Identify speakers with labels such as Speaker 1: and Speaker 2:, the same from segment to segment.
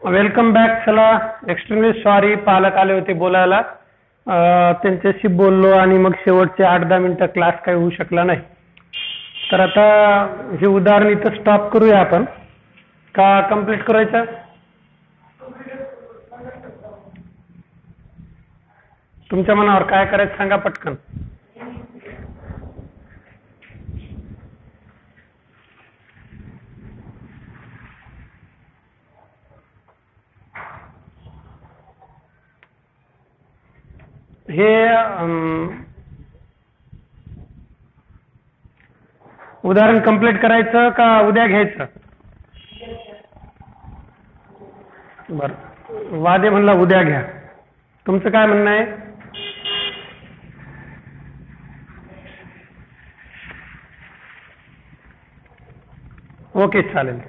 Speaker 1: Welcome back. चला, extremely sorry, पालक आले होते बोलायला, त्यांच्याशी बोललो आणि मग शेवटचे 8-10 मिनिटं क्लास काही होऊ शकला नाही. तर आता हे उदाहरण इथं स्टॉप करूया आपण का कंप्लीट करायचं? तुमच्या मनावर काय करायचं सांगा पटकन. हे उदाहरण कंप्लीट करायचं का उद्या घ्यायचं? बर, वादे म्हणला उद्या घ्या. तुमचं काय म्हणणं आहे? ओके, चालेल.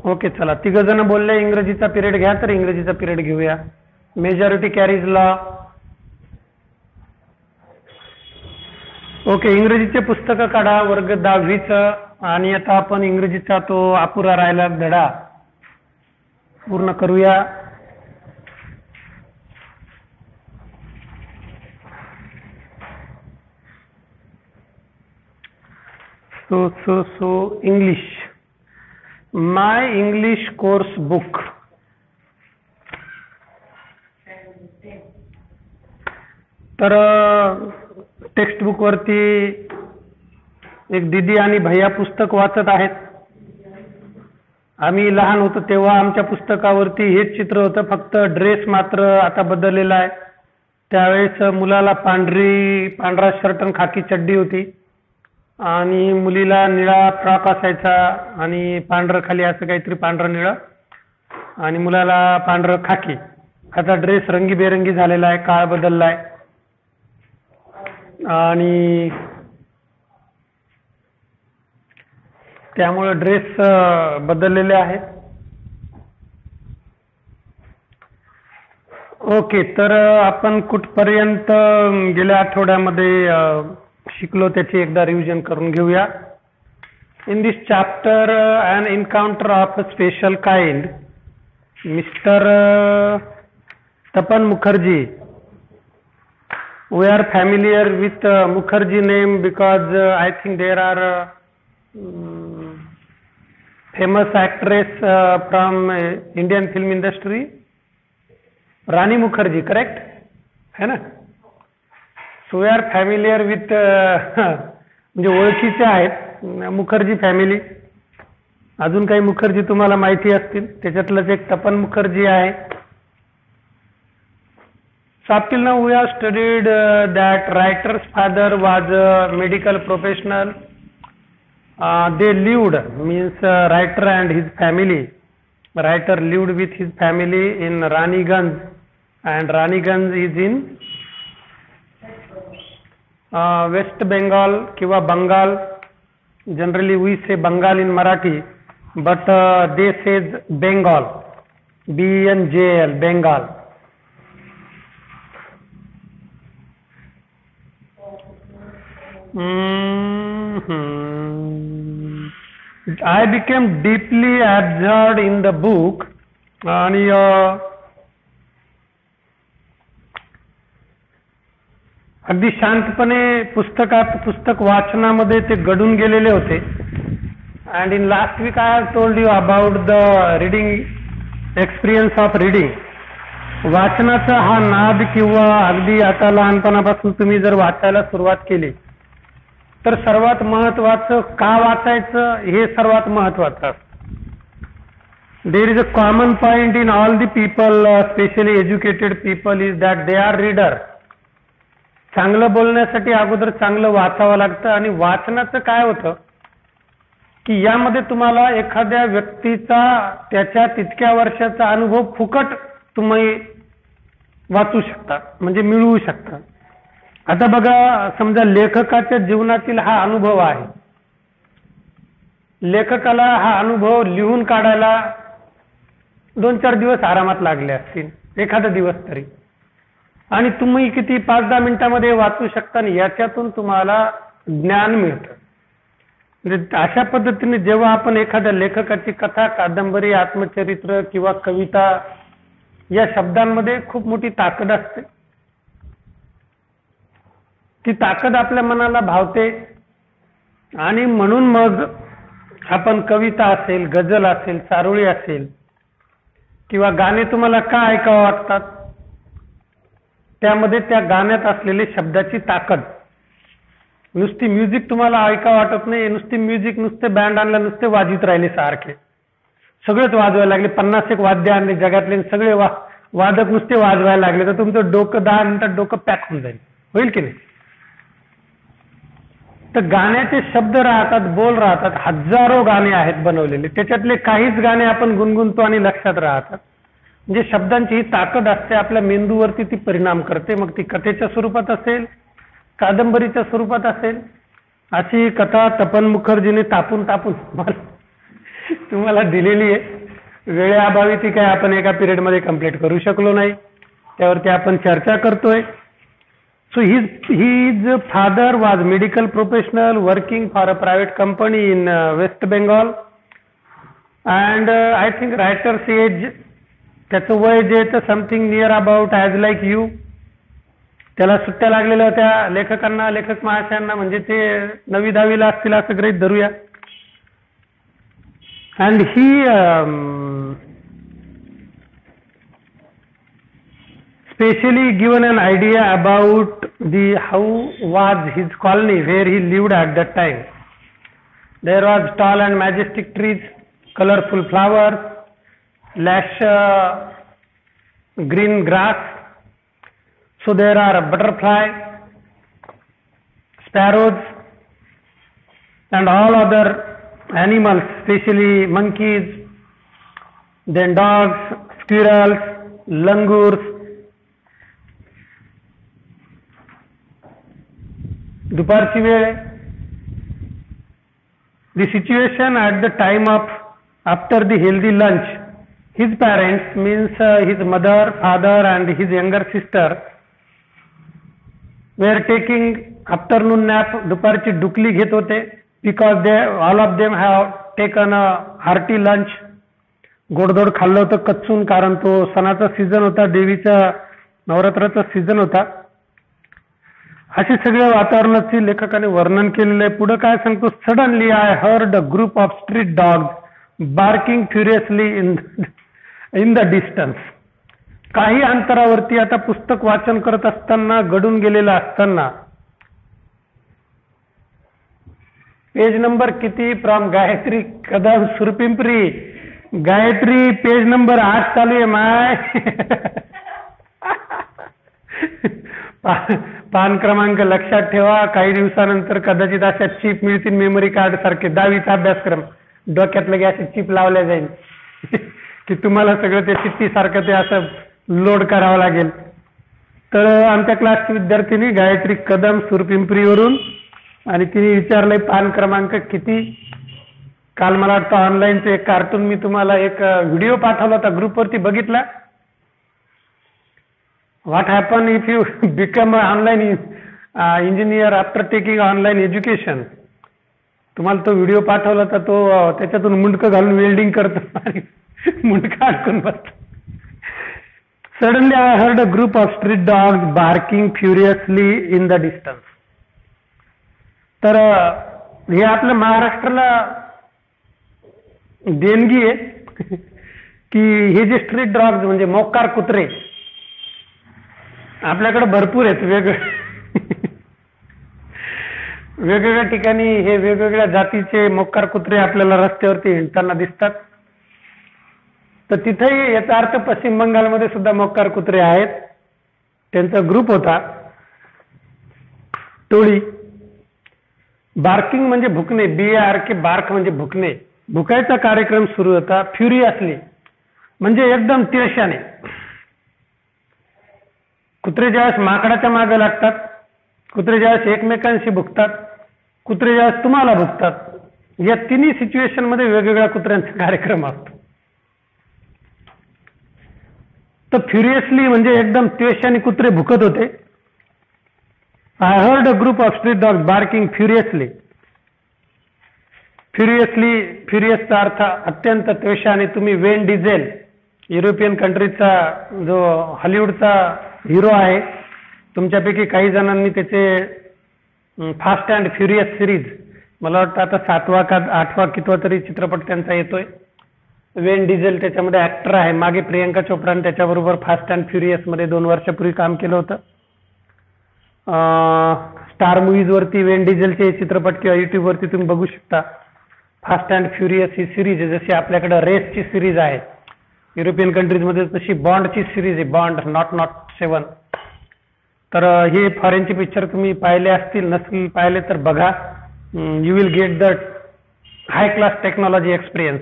Speaker 1: ओके, चला, 3 जण बोलले इंग्रजीचा पिरियड घ्या, तर इंग्रजीचा पिरियड घेऊया. Majority carries law. ओके, इंग्रजीचे पुस्तकं काढा, वर्ग 10वीचं. आणि आता आपण इंग्रजीचा तो अपुरा राहिला धडा पूर्ण करूया. सो इंग्लिश, माय इंग्लिश कोर्स बुक. तर टेक्स्ट बुक वरती एक दीदी आणि भैया पुस्तक वाचत आहेत. आम्ही लहान होतो तेव्हा आमच्या पुस्तकावरती हेच चित्र होतं, फक्त ड्रेस मात्र आता बदललेला आहे. त्यावेळेस मुलाला पांढरा शर्ट आणि खाकी चड्डी होती आणि मुलीला निळा फ्रॉक असायचा आणि पांढरं खाली असं काहीतरी पांढरं निळं आणि मुलाला पांढरं खाकी. आता ड्रेस रंगीबेरंगी झालेला आहे, काळ बदलला आहे आणि त्यामुळे ड्रेस बदललेले आहेत. ओके, तर आपण कुठपर्यंत गेल्या आठवड्यामध्ये शिकलो त्याची एकदा रिव्हिजन करून घेऊया. In this chapter an encounter of a special kind, mister Tapan Mukherjee. We are familiar with Mukherjee name because I think there are famous actress from Indian film industry. Rani Mukherjee, correct? है ना? So we are familiar with म्हणजे ओळखीचे आहेत Mukherjee family. अजून काही मुखर्जी तुम्हाला माहिती असतील, त्याच्यातलंच एक तपन मुखर्जी आहे. So up till now we have studied that writer's father was a medical professional. They lived, means writer and his family. Writer lived with his family in Raniganj, and Raniganj is in West Bengal kiwa Bengal. Generally we say Bengal in Marathi, but they says Bengal, B-E-N-G-A-L, Bengal. I became deeply absorbed in the book आणि अगदी शांतपणे पुस्तक वाचनामध्ये ते गडून गेलेले होते. And in last week I have told you about the reading experience of reading. वाचनाचा हा नाद किंवा अगदी आता लहानपणापासून तुम्ही जर वाचायला सुरुवात केली तर सर्वात महत्वाचं का वाचायचं हे सर्वात महत्वाचं असतं. There is a common point in all the people, specially educated people, is that they are reader. चांगलं बोलण्यासाठी अगोदर चांगलं वाचावं लागतं. आणि वाचनाचं काय होतं की यामध्ये तुम्हाला एखाद्या व्यक्तीचा त्याच्या तितक्या वर्षाचा अनुभव फुकट तुम्ही वाचू शकता, म्हणजे मिळवू शकता. आता बघा, समजा लेखकाच्या जीवनातील हा अनुभव आहे. लेखकाला हा अनुभव लिहून काढायला 2-4 दिवस आरामात लागले असतील, एखादा दिवस तरी. आणि तुम्ही किती 5-10 मिनिटांमध्ये वाचू शकता आणि याच्यातून तुम्हाला ज्ञान मिळतं. म्हणजे अशा पद्धतीने जेव्हा आपण एखाद्या लेखकाची कथा, कादंबरी, आत्मचरित्र किंवा कविता या शब्दांमध्ये खूप मोठी ताकद असते. ती ताकद आपल्या मनाला भावते आणि म्हणून मग आपण कविता असेल, गझल असेल, चारोळी असेल किंवा गाणे तुम्हाला का ऐकावं वाटतात, त्यामध्ये त्या गाण्यात असलेली शब्दाची ताकद. नुसती म्युझिक तुम्हाला ऐका वाटत नाही, नुसती म्युझिक, नुसते बँड आणला, नुसते वाजवित राहिले सारखे, सगळेच वाजवायला लागले, 50 एक वाद्य आणले जगातले, सगळे वादक नुसते वाजवायला लागले, तर तुमचं डोकं 10 मिनिटात डोकं पॅक होऊन जाईल, होईल की नाही. तर गाण्याचे शब्द राहतात, बोल राहतात, हजारो गाणे आहेत बनवलेले, त्याच्यातले काहीच गाणे आपण गुणगुणतो आणि लक्षात राहतात. म्हणजे शब्दांची ही ताकद असते, आपल्या मेंदूवरती ती परिणाम करते. मग ती कथेच्या स्वरूपात असेल, कादंबरीच्या स्वरूपात असेल. अशी कथा तपन मुखर्जीने तापून तुम्हाला दिलेली आहे. वेळेअभावी ती काय आपण एका पिरियडमध्ये कंप्लीट करू शकलो नाही, त्यावरती आपण चर्चा करतोय. So his father was medical professional working for a private company in West Bengal, and I think writer's age, त्याचं वय जे तर something near about as like you. त्याला सुट्ट्या लागलेल्या होत्या लेखकांना, लेखक महाशयांना, म्हणजे ते 9वी-10वीला असतील असं गृहीत धरूया. And he specially given an idea about how was his colony where he lived at that time. There was tall and majestic trees, colorful flowers, lush green grass. So there are butterflies, sparrows, and all other animals, especially monkeys, then dogs, squirrels, langurs. दुपारची वेळ. The situation at the time of after the healthy lunch, his parents, means his mother, father and his younger sister, were taking afternoon nap. दुपारची डुकली घेत होते, because they all of them have taken a hearty lunch. गोडधोड खाल्लं होतं कच्चून, कारण तो सणाचा season होता, देवीचा नवरात्राचा सीझन होता. अशी सगळ्या वातावरणाची लेखकाने वर्णन केलेलं आहे. पुढे काय सांगतो, suddenly I heard a group of street dogs barking furiously in the distance. काही अंतरावरती, आता पुस्तक वाचन करत असताना, गडून गेलेलं असताना, पेज नंबर किती, from Gayatri Kadam Surpimpri, Gayatri page number 8 चालू आहे माय. पान क्रमांक लक्षात ठेवा. काही दिवसानंतर कदाचित अशा चिप मिळतील, मेमरी कार्ड सारखे. 10वीचा अभ्यासक्रम डोक्यात लगे असे चिप लावल्या जाईल की तुम्हाला सगळं ते चिठ्ठी सारखं ते असं लोड करावं लागेल. तर आमच्या क्लासची विद्यार्थिनी गायत्री कदम सुरपिंपरीवरून, आणि तिने विचारलंय पान क्रमांक किती. काल मला वाटतं ऑनलाईनचं एक कार्टून मी तुम्हाला एक व्हिडिओ पाठवला होता ग्रुपवरती, बघितला. What happen if you become an online engineer after taking online education? तुम्हाला तो व्हिडिओ पाठवला तर तो त्याच्यातून मुंडकं घालून वेल्डिंग करतो आणि मुंडकं अडकून बसतो. Suddenly I heard a group of street dogs barking furiously in the distance. तर हे आपल्या महाराष्ट्राला देणगी आहे की हे जे स्ट्रीट डॉग्स म्हणजे मोकार कुत्रे आपल्याकडे भरपूर आहेत. वेगवेगळ्या ठिकाणी हे वेगवेगळ्या जातीचे मोकार कुत्रे आपल्याला रस्त्यावरती हिंडताना दिसतात. तर तिथेही याचा अर्थ पश्चिम बंगालमध्ये सुद्धा मोकार कुत्रे आहेत. त्यांचा ग्रुप होता, टोळी. बार्किंग म्हणजे भुकणे, BARK, बार्क म्हणजे भुकणे. भुकायचा कार्यक्रम सुरू होता. फ्युरियसली म्हणजे एकदम तिरशाने. कुत्रे ज्यावेळेस माकडाच्या मागे लागतात, कुत्रे ज्यावेळेस एकमेकांशी भुकतात, कुत्रे ज्यावेळेस तुम्हाला भुकतात, या तिन्ही सिच्युएशन मध्ये वेगवेगळ्या कुत्र्यांचा कार्यक्रम असतो. तर फ्युरियसली म्हणजे एकदम त्वेषाने कुत्रे भुकत होते. I heard a group of street dogs barking furiously. फ्युरियसचा अर्थ अत्यंत त्वेषाने. तुम्ही वेन डिझेल युरोपियन कंट्रीजचा जो हॉलिवूडचा हिरो आहे, तुमच्यापैकी काही जणांनी त्याचे फास्ट अँड फ्युरियस सिरीज, मला वाटतं आता 7वा का 8वा कितवा तरी चित्रपट त्यांचा येतोय. वेन डिझेल त्याच्यामध्ये ऍक्टर आहे. मागे प्रियंका चोप्राने त्याच्याबरोबर फास्ट अँड फ्युरियस मध्ये 2 वर्षापूर्वी काम केलं होतं. स्टार मूव्हीज वरती वेन डिझेलचे चित्रपट किंवा युट्यूब वरती तुम्ही बघू शकता. Fast and furious he series आहे. जशी आपल्याकडे रेसची सिरीज आहे युरोपियन कंट्रीजमध्ये, तशी बॉन्डची सिरीज आहे. Bond not 7. तर हे फॉरेनचे पिक्चर तुम्ही पाहिले असतील, नसतील पाहिले तर बघा. You will get the high class technology experience.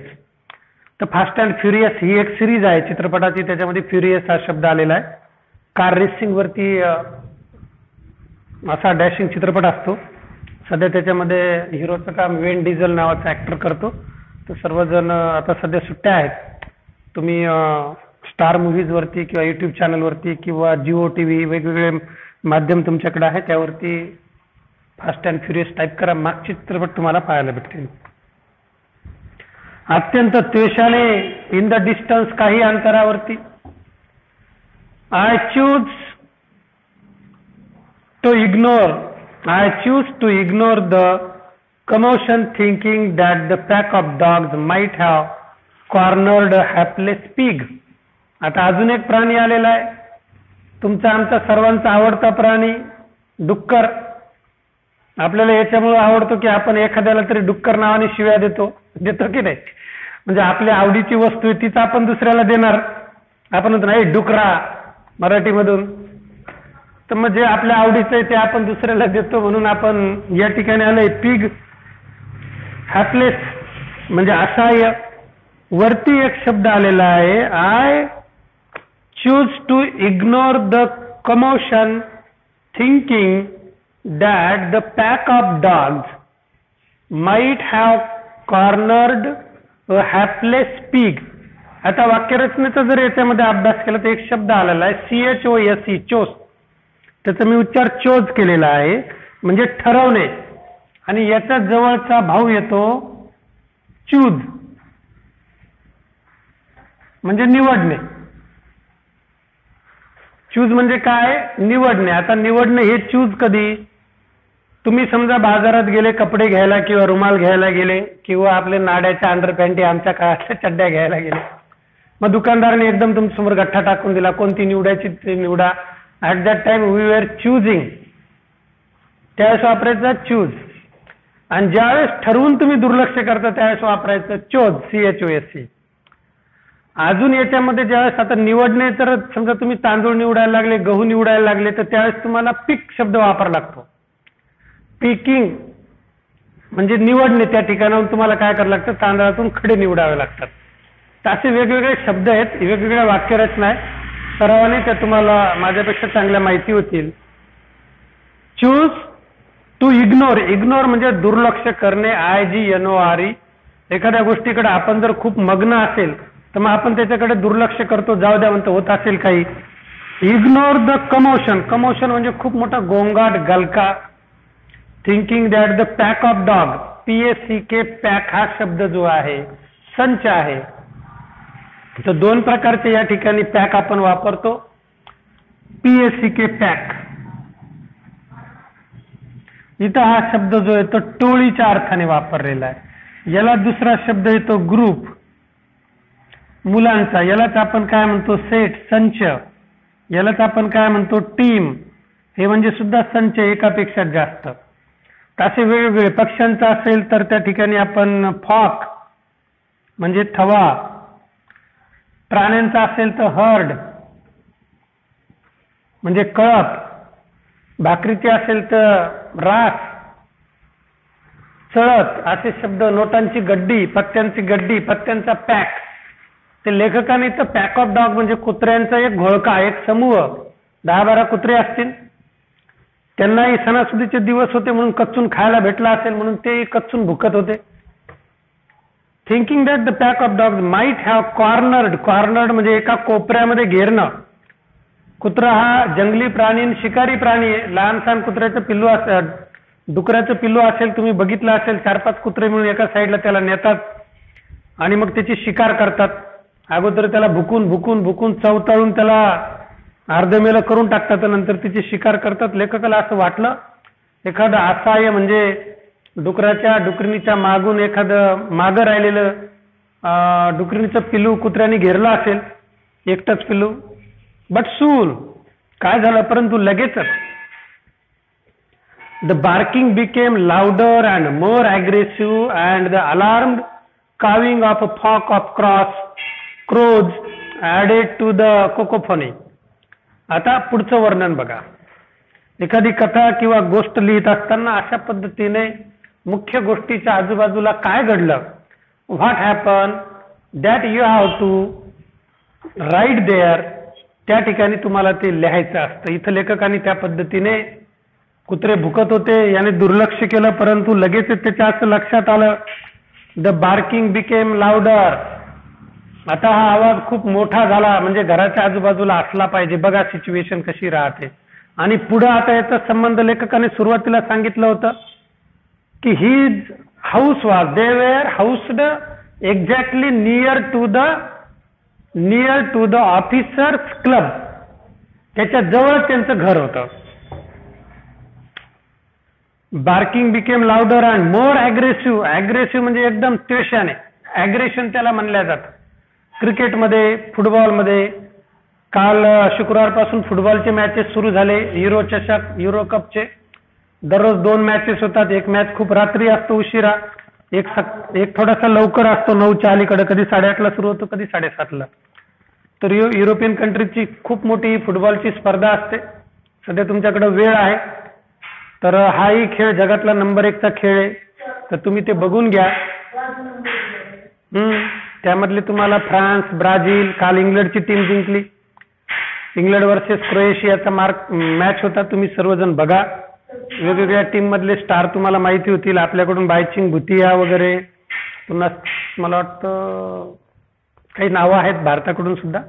Speaker 1: तर फास्ट अँड फ्युरियस ही एक सिरीज आहे चित्रपटाची. त्याच्यामध्ये फ्युरियस हा शब्द आलेला आहे. कार रेसिंग वरती असा डॅशिंग चित्रपट असतो. सध्या त्याच्यामध्ये हिरोचं काम वेन डिझेल नावाचा ऍक्टर करतो. तर सर्वजण आता सध्या सुट्ट्या आहेत. तुम्ही स्टार मूव्हीज वरती किंवा युट्यूब चॅनल वरती किंवा जिओ टीव्ही वेगवेगळे माध्यम तुमच्याकडे आहे, त्यावरती फास्ट अँड फ्युरियस टाईप करा. मागचे चित्रपट तुम्हाला पाहायला भेटतील. अत्यंत त्वेषाने इन द डिस्टन्स, काही अंतरावरती. I choose to ignore the commotion thinking that the pack of dogs might have cornered a hapless pig. आता अजून एक प्राणी आलेला आहे, तुमचा आमचा सर्वांचा आवडता प्राणी डुक्कर. आपल्याला याच्यामुळे आवडतो की आपण एखाद्याला तरी डुक्कर नावाने शिव्या देतो की नाही. म्हणजे आपल्या आवडीची वस्तू आहे तीच आपण दुसऱ्याला देणार. आपण म्हणतो नाही डुकरा मराठीमधून. तर मग जे आपल्या आवडीचं आहे ते आपण दुसऱ्याला देतो. म्हणून आपण या ठिकाणी आलोय पिग, हॅपलेस म्हणजे असहाय्य. वरती एक शब्द आलेला आहे, I choose to ignore the commotion thinking that the pack of dogs might have cornered a hapless pig. आता वाक्यरचनेचा जर याच्यामध्ये अभ्यास केला तर एक शब्द आलेला आहे CHOSE, चोस. त्याचा मी उच्चार चोज केलेला आहे, म्हणजे ठरवणे. आणि याचा जवळचा भाव येतो चूज, म्हणजे निवडणे. चूज म्हणजे काय? निवडणे. आता निवडणे हे चूज कधी? तुम्ही समजा बाजारात गेले कपडे घ्यायला किंवा रुमाल घ्यायला गेले किंवा आपले नाड्याच्या अंडरपॅन्टी आमच्या काळातल्या चड्ड्या घ्यायला गेले. मग दुकानदाराने एकदम तुमच्यासमोर गठ्ठा टाकून दिला, कोणती निवडायची ते निवडा. At that time we were choosing, त्यावेळेस वापरायचं चूज. आणि ज्यावेळेस ठरवून तुम्ही दुर्लक्ष करता त्यावेळेस वापरायचं चोज, CHOSE. अजून याच्यामध्ये ज्यावेळेस आता निवडणे, तर समजा तुम्ही तांदूळ निवडायला लागले, गहू निवडायला लागले, तर त्यावेळेस तुम्हाला पिक शब्द वापरावा लागतो. पिकिंग म्हणजे निवडणे. त्या ठिकाणाहून तुम्हाला काय करावं लागतं? तांदळातून खडे निवडावे लागतात. तर असे वेगवेगळे शब्द आहेत, वेगवेगळ्या वाक्यरचना आहे. सरावाने त्या तुम्हाला माझ्यापेक्षा चांगल्या माहिती होतील. चूज टू इग्नोर म्हणजे दुर्लक्ष करणे, IGNORE. एखाद्या गोष्टीकडे आपण जर खूप मग्न असेल तर मग आपण त्याच्याकडे दुर्लक्ष करतो, जाऊ द्या म्हणतो, होत असेल काही. इग्नोर द कमोशन म्हणजे खूप मोठा गोंगाट, गलका. Thinking that the pack of dog, PACK, pack हा शब्द जो आहे संच आहे. तर 2 प्रकारचे या ठिकाणी पॅक आपण वापरतो. PACK pack. इथं हा शब्द जो आहे तो टोळीच्या अर्थाने वापरलेला आहे. याला दुसरा शब्द येतो ग्रुप, मुलांचा. यालाच आपण काय म्हणतो? सेट, संच. यालाच आपण काय म्हणतो? टीम. हे म्हणजे सुद्धा संच, एकापेक्षा जास्त. असे वेगवेगळे. पक्ष्यांचा असेल तर त्या ठिकाणी आपण फॉक म्हणजे थवा. प्राण्यांचा असेल तर हर्ड म्हणजे कळप. भाकरीचे असेल तर रास, चळत असे शब्द. नोटांची गड्डी, पत्त्यांची गड्डी, पत्त्यांचा पॅक. ते लेखकाने तर पॅक ऑफ डॉग म्हणजे कुत्र्यांचा एक घोळका, एक समूह. 10-12 कुत्रे असतील, त्यांनाही सणासुदीचे दिवस होते म्हणून कच्चून खायला भेटला असेल म्हणून ते कच्चून भुकत होते. Thinking that the pack of dogs might have cornered म्हणजे एका कोपऱ्यामध्ये घेरणं. कुत्रा हा जंगली प्राणी, शिकारी प्राणी आहे. लहान सहान कुत्र्याचं पिल्लू असेल, डुकऱ्याचं पिल्लू असेल, तुम्ही बघितलं असेल, 4-5 कुत्रे मिळून एका साईडला त्याला नेतात आणि मग त्याची शिकार करतात. अगोदर त्याला भुकून चवताळून त्याला अर्धमेलं करून टाकतात, नंतर तिची शिकार करतात. लेखकाला असं वाटलं एखादं असहाय्य म्हणजे डुकरीणीच्या मागून एखादं मागं राहिलेलं डुकरीणीचं पिल्लू कुत्र्याने घेरलं असेल, एकटंच पिल्लू. बट सून काय झालं, परंतु लगेचच the barking became louder and more aggressive and the alarmed cawing of a flock of crows added to the cacophony. आता पुढचं वर्णन बघा. एखादी कथा किंवा गोष्ट लिहित असताना अशा पद्धतीने मुख्य गोष्टीच्या आजूबाजूला काय घडलं, what happen, that you have to write there, त्या ठिकाणी तुम्हाला ते लिहायचं असतं. इथं लेखकाने त्या पद्धतीने कुत्रे भुकत होते याने दुर्लक्ष केलं, परंतु लगेच त्याच्या असं लक्षात आलं द बार्किंग बिकेम लाउडर. आता हा आवाज खूप मोठा झाला, म्हणजे घराच्या आजूबाजूला असला पाहिजे. बघा सिच्युएशन कशी राहते. आणि पुढे आता याचा संबंध लेखकाने सुरुवातीला सांगितलं होतं की his house was, they were housed exactly near to the officers club. त्याच्या जवळ त्यांचं घर होतं. Barking became louder and more aggressive म्हणजे एकदम त्वेषाने. अग्रेशन त्याला म्हणल्या जातं. क्रिकेटमध्ये, फुटबॉलमध्ये काल शुक्रवारपासून फुटबॉलचे मॅचेस सुरू झाले. युरो चषक, युरो कपचे दररोज 2 मॅचेस होतात. एक मॅच खूप रात्री असतो उशिरा, एक थोडासा लवकर असतो 9च्या अलीकडे, कधी 8:30ला सुरू होतो, कधी 7:30ला. तर युरोपियन कंट्रीजची खूप मोठी फुटबॉलची स्पर्धा असते. सध्या तुमच्याकडे वेळ आहे तर हाही खेळ जगातला नंबर 1चा खेळ आहे, तर तुम्ही ते बघून घ्या. त्यामधले तुम्हाला फ्रान्स, ब्राझील, काल इंग्लंडची टीम जिंकली. इंग्लंड वर्सेस क्रोएशियाचा मॅच होता. तुम्ही सर्वजण बघा. वेगवेगळ्या टीम मधले स्टार तुम्हाला माहिती होतील. आपल्याकडून बायचिंग भुतिया वगैरे, पुन्हा मला वाटतं काही नावं आहेत भारताकडून सुद्धा.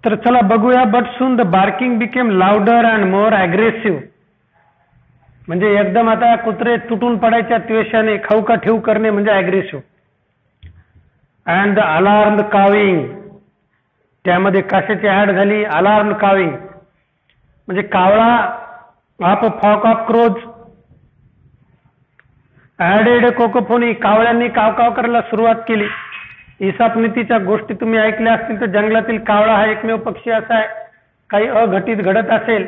Speaker 1: तर चला बघूया. But soon the barking became louder and more aggressive म्हणजे एकदम आता कुत्रे तुटून पडायच्या त्वेषाने, खाऊ का ठेवू करणे म्हणजे aggressive. And the alarm cawing, त्यामध्ये कशाची ऍड झाली, अलार्म काविंग म्हणजे कावळा of flock of crows added cacophony, कावळ्यांनी कावकाव करायला सुरुवात केली. ईसापनीतीच्या गोष्टी तुम्ही ऐकल्या असतील तर जंगलातील कावळा हा एकमेव पक्षी असा आहे, काही अघटित घडत असेल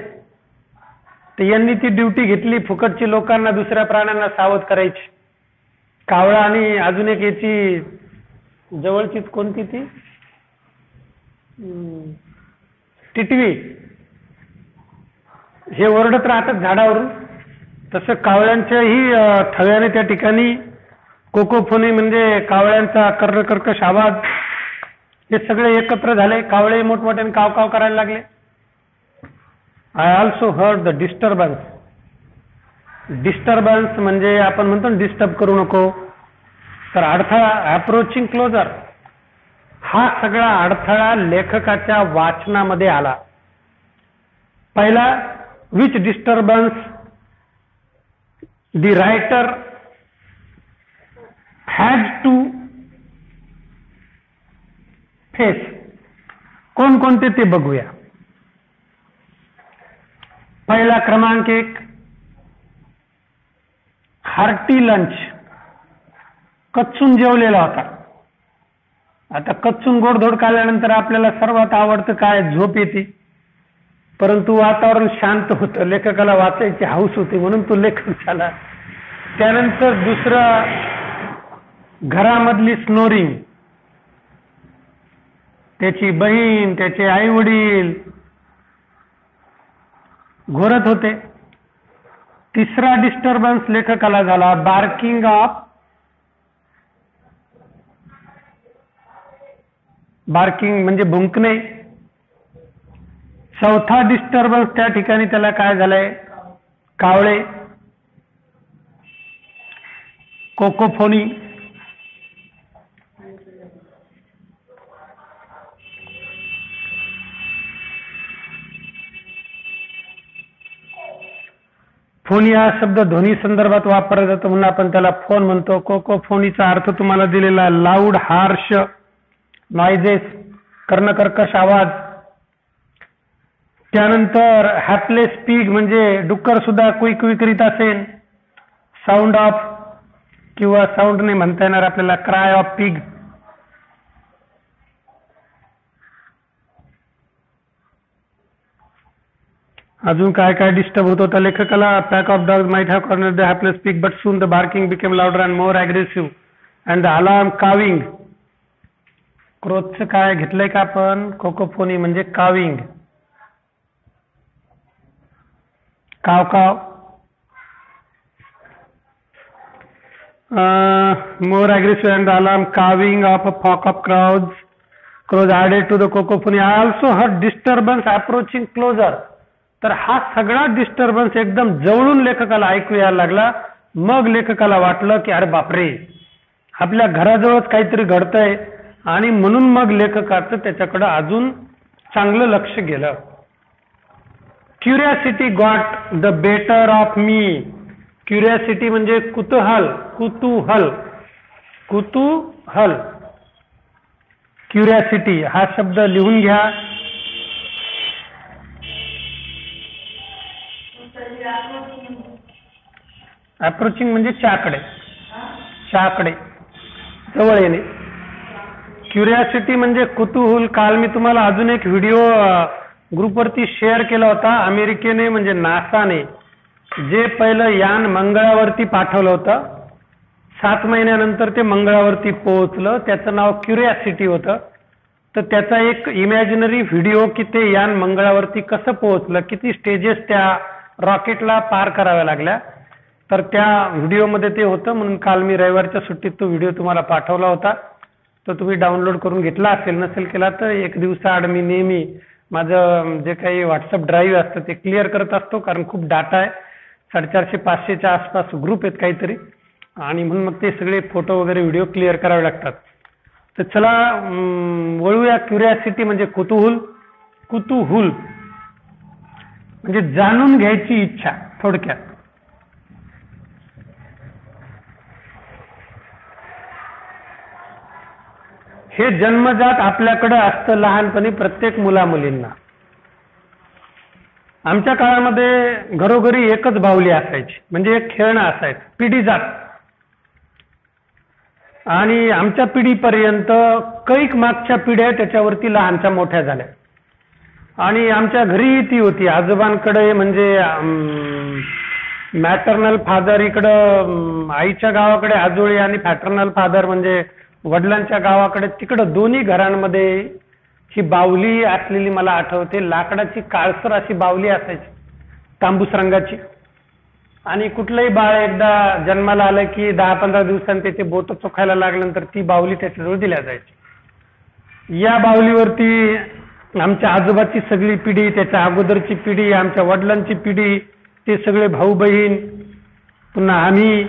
Speaker 1: तर यांनी ती ड्युटी घेतली फुकटची लोकांना, दुसऱ्या प्राण्यांना सावध करायची. कावळा आणि अजून एक याची जवळचीच कोणती ती टिटवी, हे ओरडत राहतात झाडावरून. तसं कावळ्यांच्याही थव्याने त्या ठिकाणी कोकोफोनी म्हणजे कावळ्यांचा कर्कश आवाज, हे सगळे एकत्र झाले. कावळे मोठमोठ्याने कावकाव करायला लागले. I also heard the disturbance. Disturbance म्हणजे आपण म्हणतो ना डिस्टर्ब करू नको, तर अडथळा, अप्रोचिंग क्लोजर, हा सगळा अडथळा लेखकाच्या वाचनामध्ये आला. पहिला, which disturbance the writer has to face. कोणकोणते ते बघूया. पहिला क्रमांक 1, हार्टी लंच. कच्चून जेवलेला होता. आता कच्चून गोडधोड खाल्ल्यानंतर आपल्याला सर्वात आवडतं काय, झोप येते. परंतु वातावरण शांत होतं, लेखकाला वाचायची हौस होती म्हणून तो लेखक झाला. त्यानंतर दुसरं, घरामधली स्नोरिंग, त्याची बहीण, त्याचे आई वडील घोरत होते. तिसरा डिस्टर्बन्स लेखकाला झाला, बार्किंग ऑफ, बार्किंग म्हणजे भुंकणे. चौथा डिस्टर्बन्स त्या ठिकाणी त्याला काय झालंय, कावळे. कोकोफोनी, फोन या शब्द ध्वनी संदर्भात वापरला जातो म्हणून आपण त्याला फोन म्हणतो. कोकोफोनीचा अर्थ तुम्हाला दिलेला लाऊड, हार्श, नॉइजेस, कर्णकर्कश आवाज. त्यानंतर हॅपलेस पिग म्हणजे डुक्कर सुद्धा क्विक करीत असेल. साऊंड ऑफ किंवा साऊंड नाही म्हणता येणार आपल्याला, क्राय ऑफ पिग. अजून काय काय डिस्टर्ब होत होता लेखकाला. Pack of dogs might have corner the hapless pig but soon the barking became louder and more aggressive and the alarm cawing. क्रोधचं काय घेतलंय का आपण? कोकोफोनी म्हणजे काविंग, काव काव. More aggressive and the alarm cawing of a flock of crows added to the cacophony. I also heard disturbance approaching closer. तर हा सगळा डिस्टर्बन्स एकदम जवळून लेखकाला ऐकू यायला लागला. मग लेखकाला वाटलं की अरे बापरे, आपल्या घराजवळच काहीतरी घडतंय, आणि म्हणून मग लेखकाचं त्याच्याकडे अजून चांगलं लक्ष गेलं. Curiosity got the better of me. Curiosity म्हणजे कुतूहल, कुतूहल, कुतूहल. क्युरियासिटी हा शब्द लिहून घ्या. अप्रोचिंग म्हणजे चाकडे, चाकडे, जवळ येणे. क्युरियासिटी म्हणजे कुतूहल. काल मी तुम्हाला अजून एक व्हिडिओ ग्रुपवरती शेअर केला होता. अमेरिकेने म्हणजे नासाने जे पहिलं यान मंगळावरती पाठवलं होतं, 7 महिन्यानंतर ते मंगळावरती पोहोचलं, त्याचं नाव क्युरियासिटी होतं. तर त्याचा एक इमॅजिनरी व्हिडिओ की ते यान मंगळावरती कसं पोहोचलं, किती स्टेजेस त्या रॉकेटला पार कराव्या लागल्या, तर त्या व्हिडिओमध्ये ते होतं. म्हणून काल मी रविवारच्या सुट्टीत तो व्हिडिओ तुम्हाला पाठवला होता. तो तुम्ही डाउनलोड करून घेतला असेल, नसेल केला तर एक दिवसाआड मी नेहमी माझं जे काही व्हॉट्सअप ड्राईव्ह असतं ते क्लिअर करत असतो, कारण खूप डाटा आहे. 450-500च्या आसपास ग्रुप आहेत काहीतरी, आणि म्हणून मग ते सगळे फोटो वगैरे व्हिडिओ क्लिअर करावे लागतात. तर चला वळूया. क्युरियासिटी म्हणजे कुतूहल. कुतूहल म्हणजे जाणून घ्यायची इच्छा थोडक्यात. हे जन्मजात आपल्याकडे असतं लहानपणी प्रत्येक मुलामुलींना. आमच्या काळामध्ये घरोघरी एकच बाहुली असायची, म्हणजे एक खेळणं असायचं, पिढीजात. आणि आमच्या पिढीपर्यंत कैक मागच्या पिढ्या त्याच्यावरती लहानच्या मोठ्या झाल्या. आणि आमच्या घरी ती होती. आजोबांकडे म्हणजे मॅटर्नल फादर इकडं आईच्या गावाकडे आजोळी, आणि फॅटर्नल फादर म्हणजे वडिलांच्या गावाकडे, तिकडं दोन्ही घरांमध्ये ही बाहुली असलेली मला आठवते. लाकडाची काळसर अशी बाहुली असायची, तांबूस रंगाची. आणि कुठलंही बाळ एकदा जन्माला आलं की 10-15 दिवसांनी त्याचे बोट चोखायला लागल्यानंतर ती बाहुली त्याच्याजवळ दिल्या जायची. या बाहुलीवरती आमच्या आजोबाची सगळी पिढी, त्याच्या अगोदरची पिढी, आमच्या वडिलांची पिढी, ते सगळे भाऊ बहीण, पुन्हा आम्ही,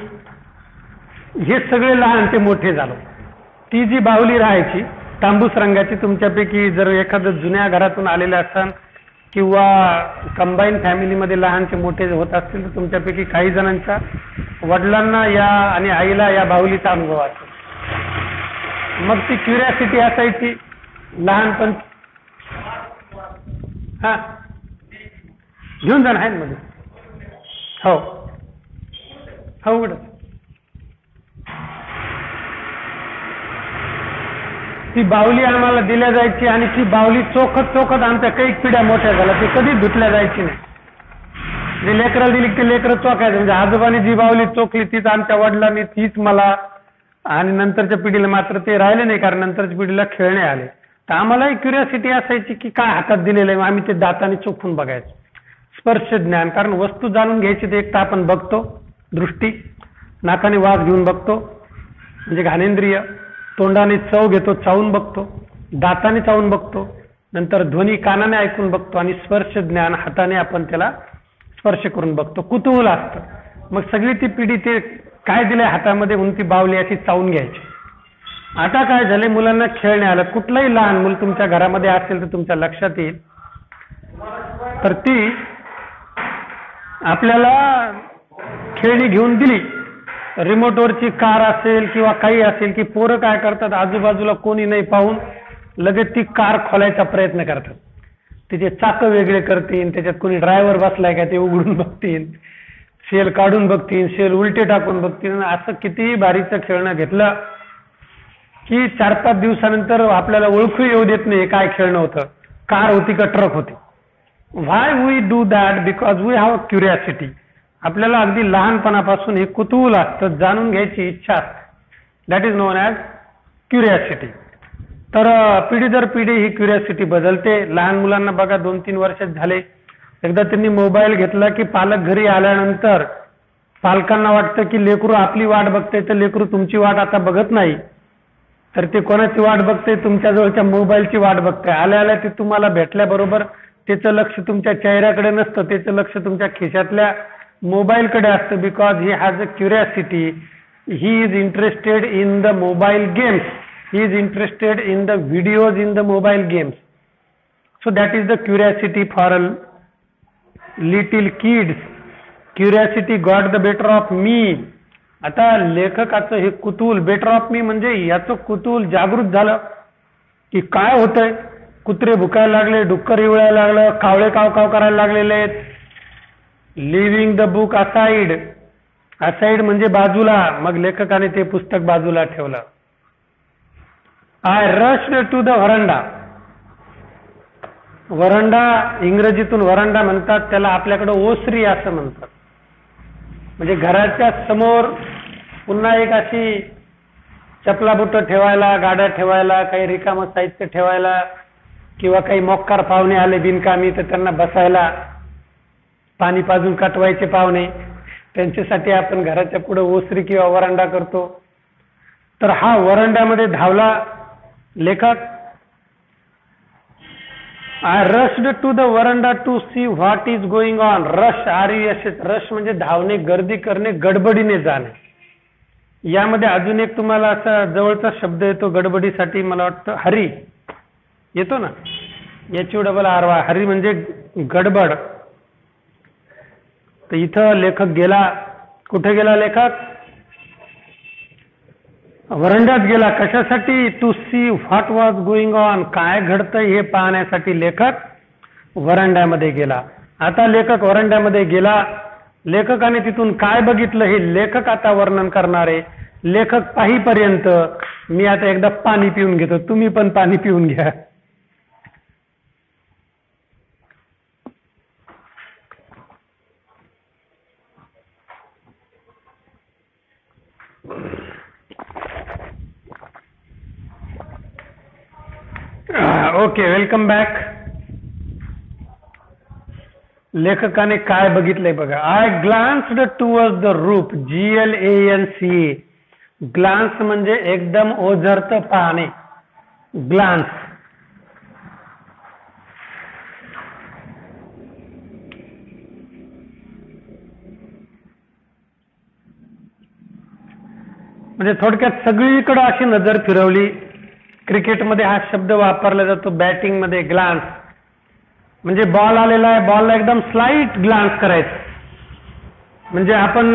Speaker 1: हे सगळे लहान ते मोठे झालो. ती जी बाहुली राहायची तांबूस रंगाची, तुमच्यापैकी जर एखादं जुन्या घरातून आलेले असाल किंवा कंबाईन फॅमिलीमध्ये लहानचे मोठे होत असतील तर तुमच्यापैकी काही जणांच्या वडिलांना या आणि आईला या बाहुलीचा अनुभव असतो. मग ती क्युरियासिटी असायची लहानपण. हा घेऊन जाण आहे मध्ये. हो हो उघड. ती बाहुली आम्हाला दिल्या जायची, आणि ती बाहुली चोखत चोखत आमच्या काही पिढ्या मोठ्या झाल्या. ती कधी धुतल्या जायची नाही. जे लेकराला दिली ते लेकरं चोखायचं. म्हणजे आजोबाने जी बाहुली चोखली तीच आमच्या वडिलांनी, तीच मला, आणि नंतरच्या पिढीला मात्र ते राहिले नाही, कारण नंतरच्या पिढीला खेळणे आले. तर आम्हालाही क्युरियासिटी असायची की काय हातात दिलेलं आहे, आम्ही ते दाताने चोखून बघायचो. स्पर्श ज्ञान, कारण वस्तू जाणून घ्यायची ते एक तर आपण बघतो, दृष्टी, नाकाने वास घेऊन बघतो म्हणजे घाणेंद्रिय, तोंडाने चव घेतो, चावून बघतो, दाताने चावून बघतो, नंतर ध्वनी कानाने ऐकून बघतो, आणि स्पर्श ज्ञान हाताने आपण त्याला स्पर्श करून बघतो. कुतूहल असतं. मग सगळी ती पिढी ते काय दिले हातामध्ये म्हणून ती बावली अशी चावून घ्यायची. आता काय झाले, मुलांना खेळणे आलं. कुठलंही लहान मूल तुमच्या घरामध्ये असेल तर तुमच्या लक्षात येईल, तर ती आपल्याला खेळणी घेऊन दिली, रिमोटवरची कार असेल किंवा काही असेल, की पोरं काय करतात, आजूबाजूला कोणी नाही पाहून लगेच ती कार खोलायचा प्रयत्न करतात. तिचे चाक वेगळे करतील, त्याच्यात कोणी ड्रायव्हर बसलाय का ते उघडून बघतील, शेल काढून बघतील, शेल उलटे टाकून बघतील. असं कितीही भारीचं खेळणं घेतलं की 4-5 दिवसानंतर आपल्याला ओळखू येऊ देत नाही काय खेळणं होतं, कार होती का ट्रक होती. Why we do that? Because we have a curiosity. आपल्याला अगदी लहानपणापासून हे कुतूहल असतं, जाणून घ्यायची इच्छा असते. That is non as curiosity. तर पिढी दर पिढी ही क्युरिओसिटी बदलते. लहान मुलांना बघा 2-3 वर्षात झाले, एकदा त्यांनी मोबाईल घेतला की पालक घरी आल्यानंतर पालकांना वाटतं की लेकरू आपली वाट बघते, तर लेकरू तुमची वाट आता बघत नाही, तर ते कोणाची वाट बघते, तुमच्या जवळच्या मोबाईलची वाट बघते. आल्या आल्या ते तुम्हाला भेटल्याबरोबर त्याचं लक्ष तुमच्या चेहऱ्याकडे नसतं, त्याचं लक्ष तुमच्या खिशातल्या मोबाईलकडे असतं. Because he has a curiosity. He is interested in the mobile games. He is interested in the videos in the mobile games. So that is the curiosity for a little kids. Curiosity got the better of me. आता लेखकाचं हे कुतूहल, better of me म्हणजे याचं कुतूहल जागृत झालं की काय होतंय. कुत्रे भुकायला लागले, डुक्कर इवळायला लागलं, कावळे काव काव करायला लागलेले आहेत. Leaving the book aside. Aside म्हणजे बाजूला. मग लेखकाने ते पुस्तक बाजूला ठेवलं. I rushed to the veranda. Veranda इंग्रजीतून व्हरंडा म्हणतात, त्याला आपल्याकडे ओसरी असं म्हणतात. म्हणजे घराच्या समोर पुन्हा एक अशी चपला बुटं ठेवायला, गाड्या ठेवायला, काही रिकामं साहित्य ठेवायला, किंवा काही मोक्कार पाहुणे आले बिनकामी तर त्यांना बसायला, पाणी पाजून कटवायचे पाहुणे, त्यांच्यासाठी आपण घराच्या पुढे ओसरी किंवा वरांडा करतो. तर हा वरांड्यामध्ये धावला लेखक. I rushed to the veranda to see what is going on. Rush, RUSH. Rush म्हणजे धावणे, गर्दी करणे, गडबडीने जाणे. यामध्ये अजून एक तुम्हाला असा जवळचा शब्द येतो गडबडीसाठी, मला वाटतं हरी येतो ना, HURR. हरी म्हणजे गडबड. तर इथं लेखक गेला. कुठे गेला लेखक? वरंड्यात गेला. कशासाठी? To see what was going on. काय घडतंय हे पाहण्यासाठी लेखक वरांड्यामध्ये गेला. आता लेखक वरांड्यामध्ये गेला. लेखकाने तिथून काय बघितलं हे लेखक आता वर्णन करणार आहे. लेखक पाहीपर्यंत मी आता एकदा पाणी पिऊन घेतो, तुम्ही पण पाणी पिऊन घ्या. Okay, welcome back. लेखकाने काय बघितलंय बघा. I glanced towards the roof. GLANCE. Glance म्हणजे एकदम ओझरतं पाहणे. ग्लान्स. म्हणजे थोडक्यात सगळीकडे अशी नजर फिरवली. क्रिकेटमध्ये हा शब्द वापरला जातो, बॅटिंग मध्ये ग्लान्स. म्हणजे बॉल आलेला आहे, बॉलला एकदम स्लाइट ग्लान्स करायचं. म्हणजे आपण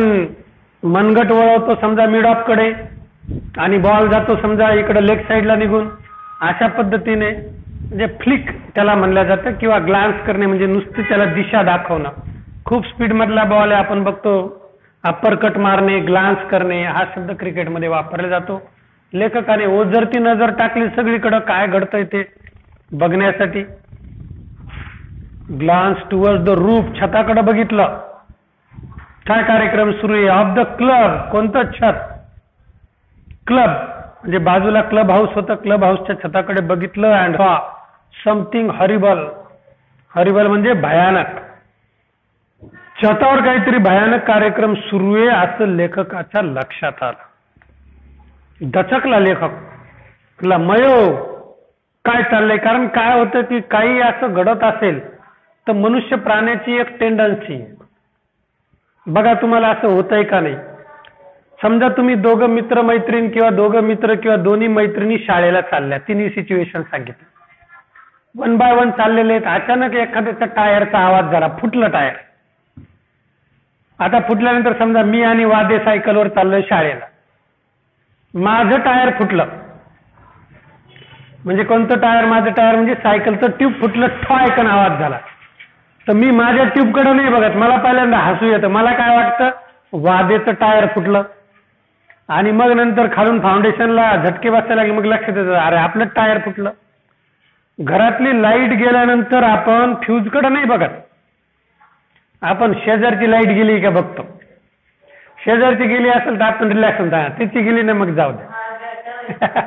Speaker 1: मनगट वळवतो समजा मिड ऑफ कडे, आणि बॉल जातो समजा इकडे लेग साईडला निघून, अशा पद्धतीने म्हणजे फ्लिक त्याला म्हणलं जातं. किंवा ग्लान्स करणे म्हणजे नुसती त्याला दिशा दाखवणं. खूप स्पीड मधला बॉल आहे, आपण बघतो अप्पर कट मारणे, ग्लान्स करणे, हा शब्द क्रिकेटमध्ये वापरला जातो. लेखकाने ओझरती नजर टाकली सगळीकडे काय घडतंय ते बघण्यासाठी. Glance towards the roof. छताकडे बघितलं. काय कार्यक्रम सुरू आहे? Of the club. कोणतं छत? क्लब. म्हणजे बाजूला क्लब हाऊस होतं, क्लब हाऊसच्या छताकडे बघितलं. And something horrible. हॉरिबल म्हणजे भयानक. छतावर काहीतरी भयानक कार्यक्रम सुरू आहे असं लेखकाच्या लक्षात आलं. दचकला लेखक. मयो काय चाललंय? कारण काय होतं की काही असं घडत असेल तर मनुष्य प्राण्याची एक टेंडन्सी. बघा तुम्हाला असं होतंय का नाही? समजा तुम्ही दोघं मित्र मैत्रीण किंवा दोघं मित्र किंवा दोन्ही मैत्रिणी शाळेला चालल्या, तिन्ही सिच्युएशन सांगितलं. 1 बाय 1 चाललेले आहेत. अचानक एखाद्याचा टायरचा आवाज झाला, फुटलं टायर. आता फुटल्यानंतर समजा मी आणि वादे सायकलवर चाललोय शाळेला, माझं टायर फुटलं. म्हणजे कोणतं टायर? माझं टायर म्हणजे सायकलचं ट्यूब फुटलं, ठॉयकन आवाज झाला. तर मी माझ्या ट्यूबकडे नाही बघत, मला पहिल्यांदा हसू येतं. मला काय वाटतं, वादेचं टायर फुटलं. आणि मग नंतर खालून फाउंडेशनला झटके बसायला लागले, मग लक्षात येतं अरे आपलं टायर फुटलं. घरातली लाईट गेल्यानंतर आपण फ्यूजकडे नाही बघत, आपण शेजारची लाईट गेली का बघतो. शेजारची गेली असेल तर आपण रिलॅक्स होता, तिची गेली ना मग जाऊ द्या.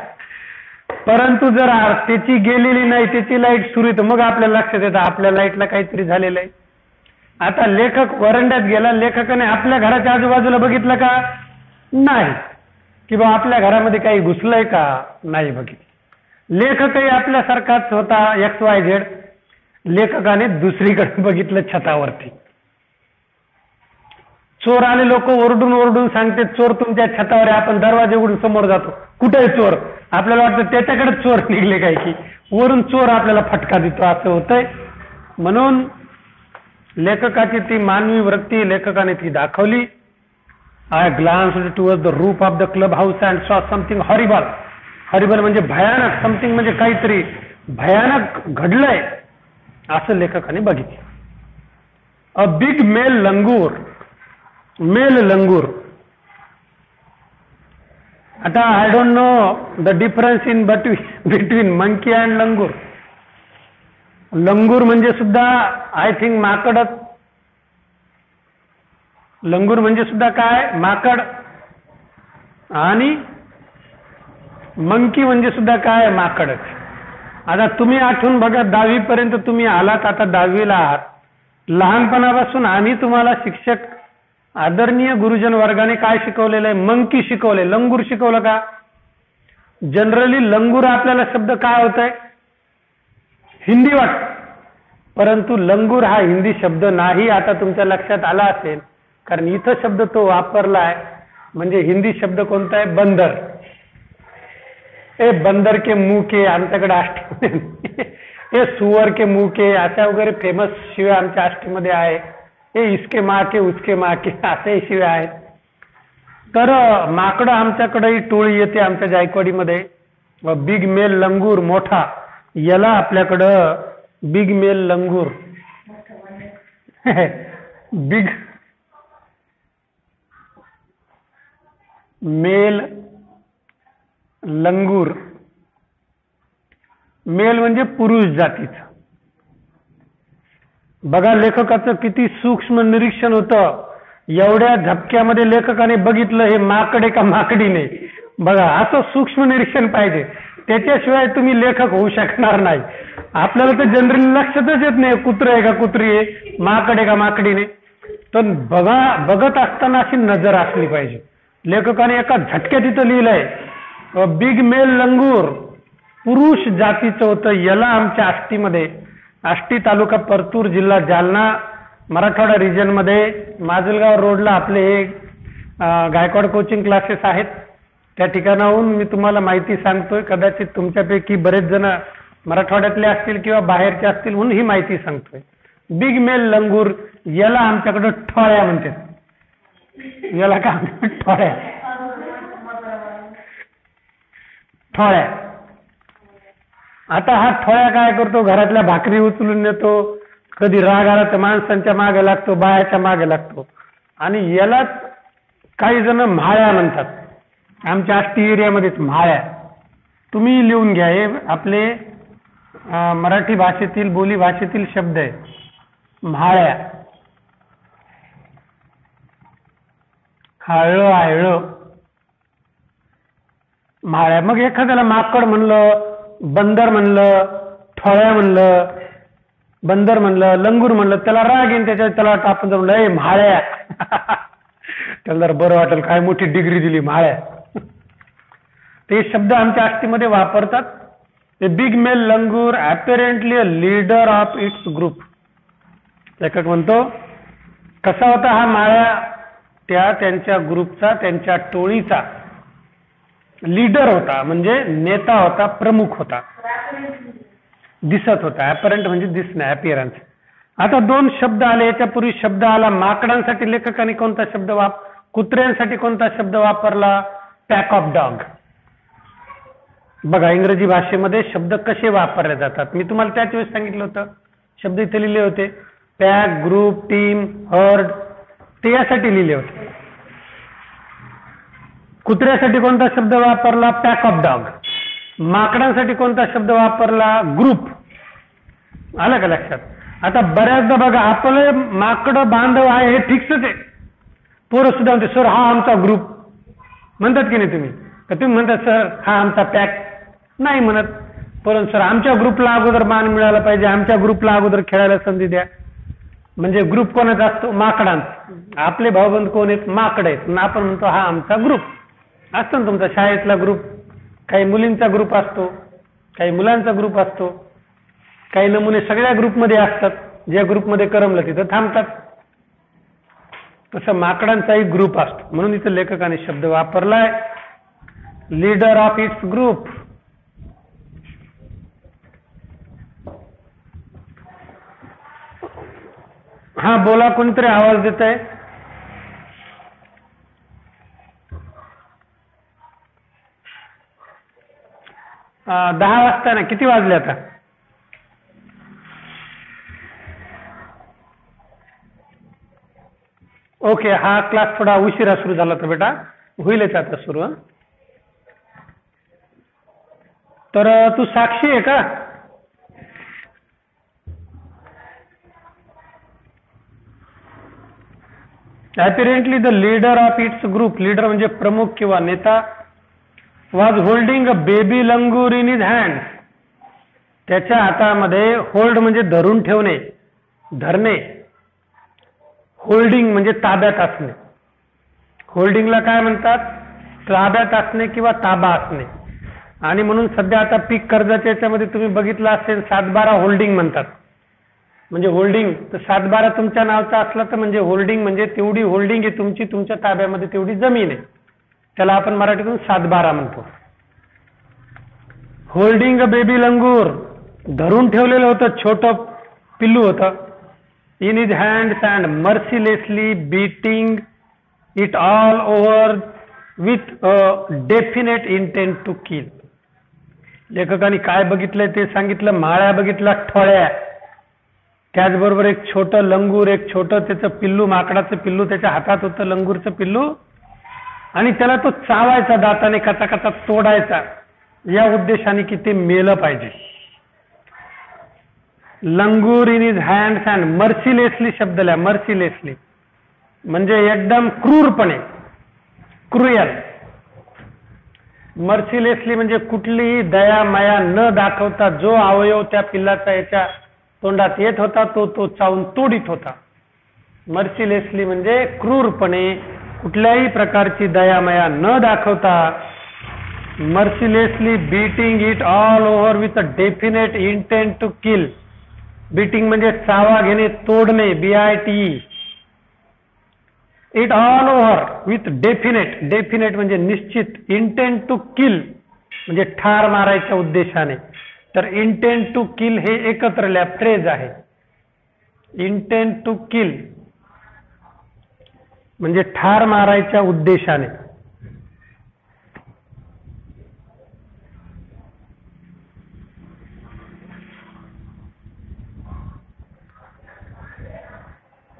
Speaker 1: परंतु जर त्याची गेलेली नाही, त्याची लाईट सुरू येतं, मग आपल्याला लक्षात येतं आपल्या लाईटला काहीतरी झालेलं आहे. आता लेखक वरंड्यात गेला, लेखकाने आपल्या घराच्या आजूबाजूला बघितलं का? नाही. किंवा आपल्या घरामध्ये काही घुसलंय का? नाही बघितलं. लेखकही आपल्यासारखाच होता, XYZ. लेखकाने दुसरीकडे बघितलं, छतावरती. चोर आले, लोक ओरडून ओरडून सांगते चोर तुमच्या छतावर आहे. आपण दरवाजे उघडून समोर जातो, कुठे आहे चोर? आपल्याला वाटतं त्याच्याकडे चोर निघले काय की, वरून चोर आपल्याला फटका देतो, असं होतंय. म्हणून लेखकाची ती मानवी वृत्ती लेखकाने ती दाखवली. I glanced towards the roof of the club house and saw something horrible. Horrible म्हणजे भयानक, समथिंग म्हणजे काहीतरी भयानक घडलंय असं लेखकाने बघितलं. A big male langur. Male langur. आता I don't know the difference in between monkey and langur. Langur म्हणजे सुद्धा आय थिंक माकडच. लंगूर म्हणजे सुद्धा काय? माकड. आणि मंकी म्हणजे सुद्धा काय? माकडच. आता तुम्ही आठवून बघा, 10वी पर्यंत तुम्ही आलात, आता 10वीला आहात. लहानपणापासून आम्ही तुम्हाला शिक्षक आदरणीय गुरुजन वर्गाने काय शिकवलेलं आहे? मंकी शिकवले, लंगूर शिकवलं का? जनरली लंगूर आपल्याला शब्द काय होत आहे? हिंदी वाटत, परंतु लंगूर हा हिंदी शब्द नाही. आता तुमच्या लक्षात आला असेल, कारण इथं शब्द तो वापरला आहे. म्हणजे हिंदी शब्द कोणता आहे? बंदर. ए बंदर के मुंह के आमच्याकडे आष्टीमध्ये, हे सुअर के मुंह के, अशा वगैरे फेमस शिव्या आमच्या आष्टीमध्ये आहे. हे इसके माँ के उसके माँ के, असे शिव्या आहेत. तर माकडं आमच्याकडेही टोळी येते आमच्या जायकवाडीमध्ये. बिग मेल लंगूर, मोठा, याला आपल्याकडं बिग मेल लंगूर. Big male langur. मेल म्हणजे पुरुष जातीचं. बघा लेखकाचं किती सूक्ष्म निरीक्षण होतं. एवढ्या झपक्यामध्ये लेखकाने बघितलं हे माकडे का माकडी नाही. बघा, असं सूक्ष्म निरीक्षण पाहिजे, त्याच्याशिवाय तुम्ही लेखक होऊ शकणार नाही. आपल्याला तर जनरली लक्षातच येत नाही कुत्र आहे का कुत्री आहे, माकडे का माकडी नाही. तर बघत असताना अशी नजर असली पाहिजे. लेखकाने एका झटक्यात तिथं लिहिलंय बिग मेल लंगूर, पुरुष जातीचं होतं. याला आमच्या आष्टीमध्ये, आष्टी तालुका परतूर जिल्हा जालना, मराठवाडा रिजन मध्ये माजलगाव रोडला आपले हे गायकवाड कोचिंग क्लासेस आहेत. त्या ठिकाणाहून मी तुम्हाला माहिती सांगतोय. कदाचित तुमच्यापैकी बरेच जण मराठवाड्यातले असतील किंवा बाहेरचे असतील म्हणून ही माहिती सांगतोय. बिग मेल लंगूर, याला आमच्याकडे ठोळ्या म्हणतात. याला का ठोळ्या? ठोळ्या. आता हा ठोळ्या काय करतो? घरातल्या भाकरी उचलून नेतो, कधी राग आला तर माणसांच्या मागे लागतो, बायाच्या मागे लागतो. आणि यालाच काही जण म्हाळ्या म्हणतात. आमच्या आष्टी एरियामध्ये म्हाळ्या. तुम्ही लिहून घ्या, हे आपले मराठी भाषेतील, बोली भाषेतील शब्द आहे. म्हाळ्या. हाळं आयळं म्हाळ्या. मग एखाद्याला माकड म्हणलं, बंदर म्हणलं, ठोळ्या म्हणलं, बंदर म्हणलं, लंगूर म्हणलं, त्याला राग येईन. त्याला आपण जर म्हणलं म्हाळ्या, त्याला बरं वाटेल, काय मोठी डिग्री दिली म्हाळ्या. ते शब्द आमच्या आष्टीमध्ये वापरतात. ते big male langur apparently a leader of its group. लेखक म्हणतो कसा होता हा म्हाळ्या? त्यांच्या ग्रुपचा, त्यांच्या टोळीचा लीडर होता, म्हणजे नेता होता, प्रमुख होता, दिसत होता. ॲपरंट म्हणजे दिसणं, ॲपिअरन्स. आता दोन शब्द आले. याच्यापूर्वी शब्द आला माकडांसाठी लेखकाने कोणता शब्द कुत्र्यांसाठी कोणता शब्द वापरला? Pack of dog. बघा इंग्रजी भाषेमध्ये शब्द कसे वापरले जातात मी तुम्हाला त्याच वेळेस सांगितलं होतं. शब्द इथे लिहिले होते. पॅक, ग्रुप, टीम, हर्ड, ते यासाठी लिहिले होते. कुत्र्यासाठी कोणता शब्द वापरला? Pack of dog. माकडांसाठी कोणता शब्द वापरला? ग्रुप. आलं का लक्षात? आता बऱ्याचदा बघा आपले माकडं बांधव आहे हे फिक्सच आहे. पोरं सुद्धा म्हणते सर हा आमचा ग्रुप म्हणतात की नाही तुम्ही? का तुम्ही म्हणतात सर हा आमचा पॅक? नाही म्हणत. परंतु सर आमच्या ग्रुपला अगोदर मान मिळाला पाहिजे, आमच्या ग्रुपला अगोदर खेळायला संधी द्या. म्हणजे ग्रुप कोणाचा असतो? माकडांचा. आपले भाऊबंद कोण आहेत? माकड आहेत. आणि आपण म्हणतो हा आमचा ग्रुप असतो ना. तुमचा शाळेतला ग्रुप, काही मुलींचा ग्रुप असतो, काही मुलांचा ग्रुप असतो, काही नमुने सगळ्या ग्रुपमध्ये असतात. ज्या ग्रुपमध्ये करमलं तिथं थांबतात. तसं माकडांचाही ग्रुप असतो. म्हणून इथं लेखकाने शब्द वापरलाय लीडर ऑफ इट्स ग्रुप. हा बोला, कोणीतरी आवाज देत आहे. दहा वाजता ना, किती वाजले आता? ओके, हा क्लास थोडा उशिरा सुरू झाला तर बेटा होईलच आता सुरू. तर तू साक्षी आहे का? Apparently the leader of its group, leader म्हणजे प्रमुख किंवा नेता, was holding a baby langur in his hand. त्याच्या हातामध्ये, होल्ड म्हणजे धरून ठेवणे, धरणे. होल्डिंग म्हणजे ताब्यात असणे. होल्डिंगला काय म्हणतात? ताब्यात असणे किंवा ताबा असणे. आणि म्हणून सध्या आता पीक कर्जाच्या याच्यामध्ये तुम्ही बघितलं असेल 7/12 होल्डिंग म्हणतात. म्हणजे होल्डिंग तर 7/12 तुमच्या नावचा असला तर म्हणजे होल्डिंग म्हणजे तेवढी होल्डिंग आहे तुमची, तुमच्या ताब्यामध्ये तेवढी जमीन आहे. त्याला आपण मराठीतून 7/12 म्हणतो. होल्डिंग अ बेबी लंगूर, धरून ठेवलेलं होतं, छोटं पिल्लू होतं. In his hands and mercilessly beating it all over with a definite intent to kill. लेखकाने काय बघितलंय ते सांगितलं. माळ्या बघितल्या, ठोळ्या, त्याचबरोबर एक छोटं लंगूर, एक छोटं त्याचं पिल्लू, माकडाचं पिल्लू त्याच्या हातात होतं, लंगूरचं पिल्लू. आणि त्याला तो चावायचा, दाताने कचा कचा तोडायचा, या उद्देशाने की ते मेलं पाहिजे. लंगूर इन हिज हँड्स अँड मर्सिलेसली शब्द लिहा. मर्सिलेसली म्हणजे एकदम क्रूरपणे, क्रुएल. मर्सिलेसली म्हणजे कुठलीही दया माया न दाखवता जो अवयव त्या पिल्लाचा याच्या तोंडात येत होता तो चावून तोडीत होता. मर्सिलेसली म्हणजे क्रूरपणे, कुठल्याही प्रकारची दया माया न दाखवता. Mercilessly beating it all over with a definite intent to kill. Beating म्हणजे चावा घेणे, तोडणे, BITE. It all over with definite, definite म्हणजे निश्चित, इंटेंट टू किल म्हणजे ठार मारायच्या उद्देशाने. तर इंटेंट टू किल हे एकत्र फ्रेज आहे. इंटेंट टू किल म्हणजे ठार मारायच्या उद्देशाने.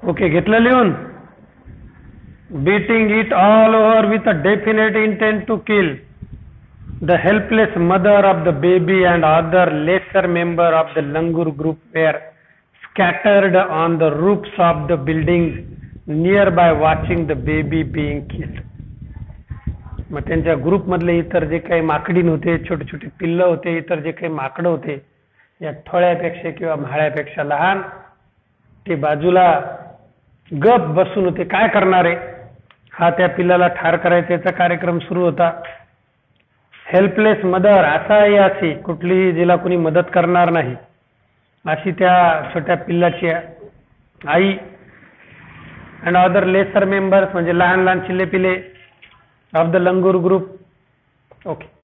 Speaker 1: ओके, घेतलं लिहून? beating it all over with a definite intent to kill. The helpless mother of the baby and other lesser member of the Langur group were scattered on the roofs of the buildings nearby watching the baby being killed. मग त्यांच्या ग्रुपमधले इतर जे काही माकडीन होते, छोटे छोटे पिल्लं होते, इतर जे काही माकडं होते, या ठोळ्यापेक्षा किंवा म्हाळ्यापेक्षा लहान, ते बाजूला गप बसून होते. काय करणारे? हा त्या पिल्लाला ठार करायचा याचा कार्यक्रम सुरू होता. हेल्पलेस मदर, असाही अशी कुठलीही जिला कोणी मदत करणार नाही अशी त्या छोट्या पिल्लाची आई. अँड अदर लेसर मेंबर्स म्हणजे लहान लहान चिल्ले पिले of the langur group. Okay.